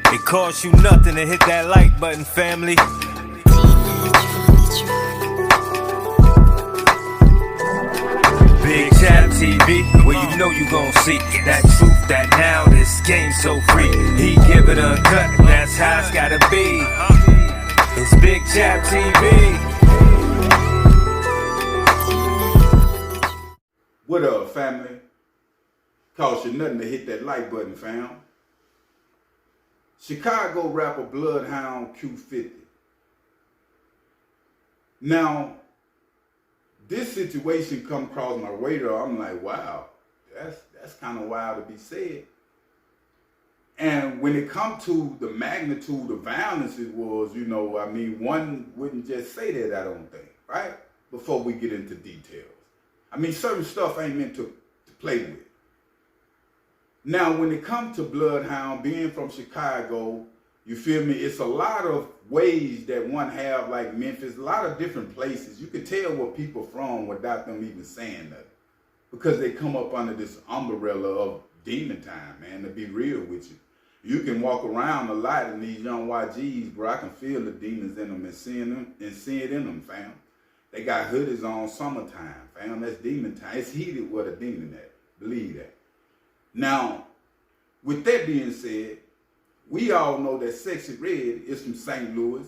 It costs you nothing to hit that like button, family. Big Chat TV, where you know you gon' see that truth, that now this game so free. He give it uncut, and that's how it's gotta be. It's Big Chat TV. What up, family? Cost you nothing to hit that like button, fam. Chicago rapper Bloodhound Q50. Now, this situation come across my radar. I'm like, wow, that's kind of wild to be said. And when it come to the magnitude of violence it was, one wouldn't just say that, I don't think, right? Before we get into details. Certain stuff ain't meant to play with. Now, when it comes to Bloodhound, being from Chicago, you feel me? It's a lot of ways that one have, like Memphis, a lot of different places. You can tell where people from without them even saying nothing. Because they come up under this umbrella of demon time, man, to be real with you. You can walk around a lot in these young YGs, bro. I can feel the demons in them and see it in them, fam. They got hoodies on summertime, fam. That's demon time. It's heated where the demon at. Believe that. Now, with that being said, we all know that Sexxy Red is from St. Louis.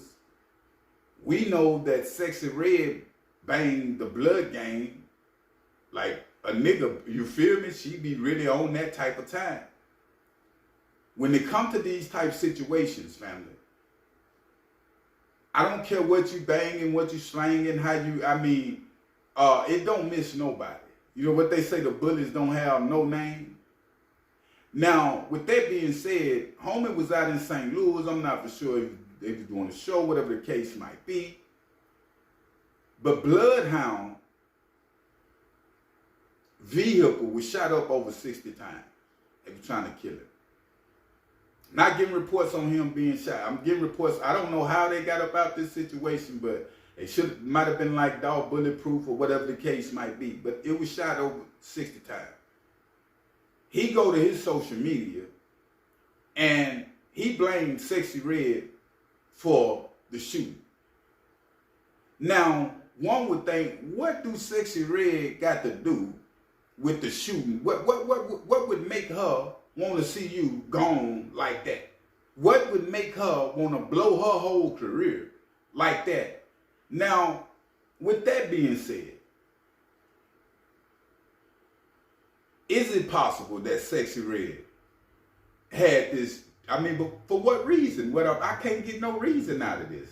We know that Sexxy Red banged the Blood game like a nigga, you feel me? She be really on that type of time. When it comes to these type situations, family, I don't care what you banging, what you slanging, how you, it don't miss nobody. You know what they say, the bullets don't have no name? Now, with that being said, homie was out in St. Louis. I'm not for sure if they was doing a show, whatever the case might be. But Bloodhound vehicle was shot up over 60 times. They were trying to kill him. Not getting reports on him being shot. I'm getting reports. I don't know how they got about this situation, but it might have been like dog bulletproof or whatever the case might be. But it was shot over 60 times. He go to his social media and he blamed Sexxy Red for the shooting. Now, one would think, what do Sexxy Red got to do with the shooting? What would make her want to see you gone like that? What would make her want to blow her whole career like that? Now, with that being said, is it possible that Sexxy Red had this? But for what reason? I can't get no reason out of this.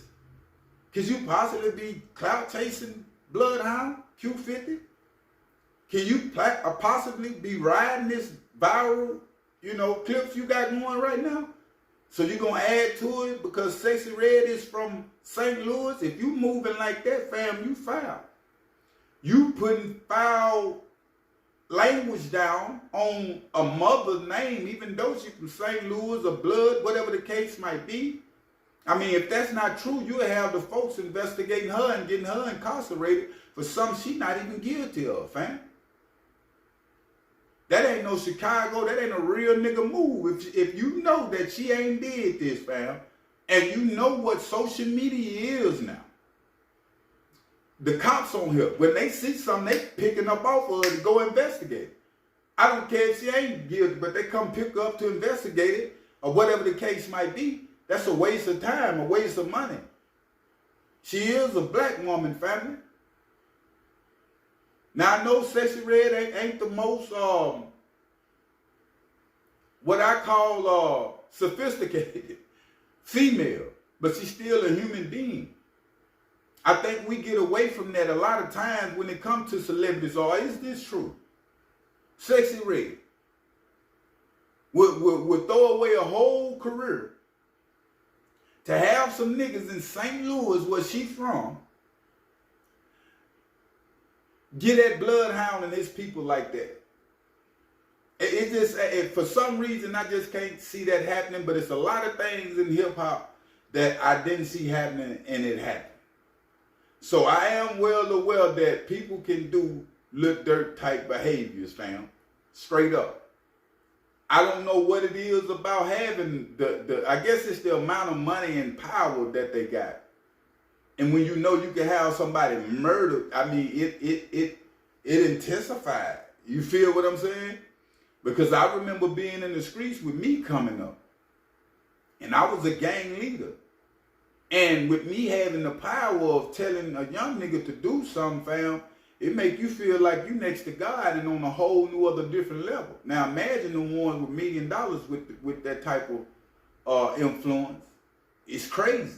Could you possibly be clout chasing Bloodhound Q50? Can you possibly be riding this viral, clips you got going right now? So you're going to add to it because Sexxy Red is from St. Louis? If you moving like that, fam, you foul. You putting foul language down on a mother's name, even though she's from St. Louis or Blood, whatever the case might be. If that's not true, you'll have the folks investigating her and getting her incarcerated for something she's not even guilty of, fam. That ain't no Chicago, that ain't a real nigga move. If you know that she ain't did this, fam, and you know what social media is now, the cops on here, when they see something, they picking up off of her to go investigate. I don't care if she ain't guilty, but they come pick her up to investigate it, or whatever the case might be. That's a waste of time, a waste of money. She is a black woman, family. Now, I know Sexxy Red ain't the most, what I call sophisticated female, but she's still a human being. I think we get away from that a lot of times when it comes to celebrities. Or is this true? Sexxy Red would throw away a whole career To have some niggas in St. Louis, where she from, get at Bloodhound and his people like that. It just, for some reason, I just can't see that happening, but it's a lot of things in hip-hop that I didn't see happening, and it happened. So I am well aware that people can do Lil Durk type behaviors, fam. Straight up. I don't know what it is about having I guess it's the amount of money and power that they got. And when you know you can have somebody murdered, I mean, it intensified. You feel what I'm saying? Because I remember being in the streets with me coming up. And I was a gang leader. And with me having the power of telling a young nigga to do something, fam, it make you feel like you next to God and on a whole new other different level. Now imagine the ones with $1 million with that type of influence. It's crazy.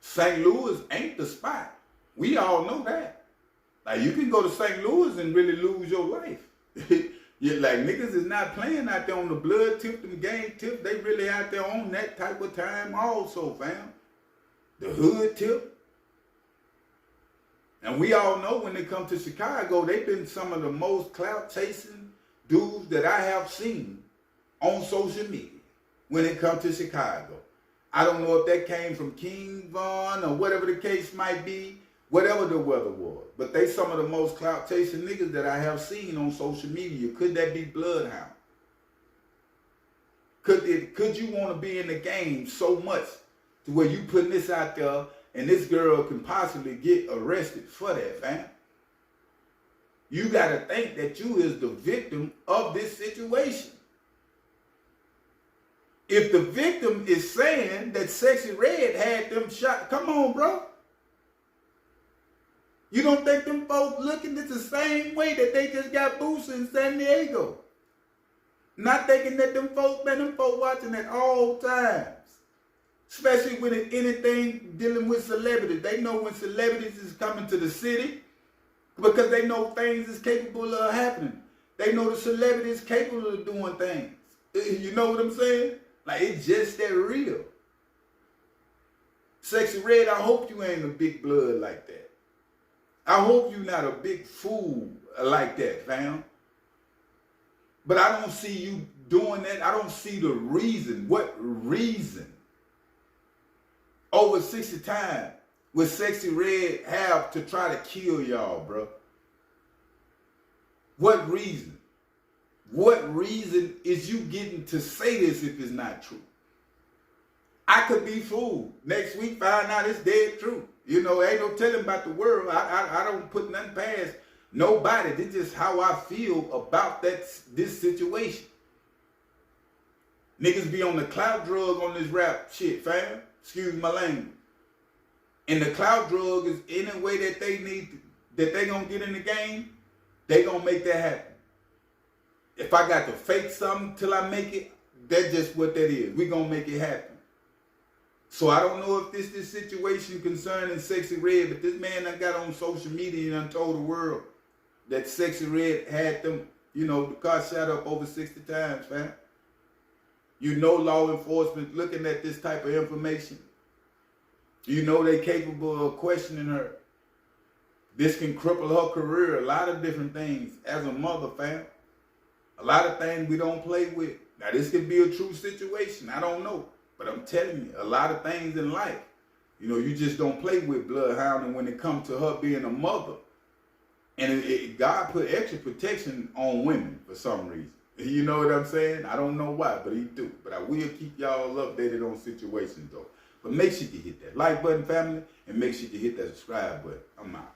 St. Louis ain't the spot. We all know that. Like, you can go to St. Louis and really lose your life. You're like, niggas is not playing out there on the blood tip, them gang tip. They really out there on that type of time also, fam. The hood tip. And we all know when they come to Chicago, they've been some of the most clout chasing dudes that I have seen on social media when it comes to Chicago. I don't know if that came from King Von or whatever the case might be, whatever the weather was. But they some of the most clout chasing niggas that I have seen on social media. Could that be Bloodhound? Could you want to be in the game so much to where you putting this out there and this girl can possibly get arrested for that, fam? You got to think that you is the victim of this situation. If the victim is saying that Sexxy Red had them shot, come on, bro. You don't think them folks looking at the same way that they just got boosted in San Diego? Not thinking that them folks watching at all times. Especially when it's anything dealing with celebrities. They know when celebrities is coming to the city because they know things is capable of happening. They know the celebrity is capable of doing things. You know what I'm saying? Like, it's just that real. Sexxy Red, I hope you ain't a big blood like that. I hope you not a big fool like that, fam. But I don't see you doing that. I don't see the reason. What reason? Over 60 times would Sexxy Red have to try to kill y'all, bro? What reason? What reason is you getting to say this if it's not true? I could be fooled. Next week, find out it's dead true. You know, ain't no telling about the world. I don't put nothing past nobody. This is how I feel about this situation. Niggas be on the clout drug on this rap shit, fam. Excuse my language. And the clout drug is any way that they need, that they gonna get in the game, they gonna make that happen. If I got to fake something till I make it, that's just what that is. We gonna make it happen. So I don't know if this situation concerning Sexxy Red, but this man done got on social media and done told the world that Sexxy Red had them, you know, the car shot up over 60 times, fam. You know law enforcement looking at this type of information. You know they capable of questioning her. This can cripple her career, a lot of different things as a mother, fam. A lot of things we don't play with. Now this could be a true situation, I don't know. But I'm telling you, a lot of things in life, you know, you just don't play with Bloodhound. And when it comes to her being a mother, and God put extra protection on women for some reason. You know what I'm saying? I don't know why, but he do. But I will keep y'all updated on situations though. But make sure you hit that like button, family, and make sure you hit that subscribe button. I'm out.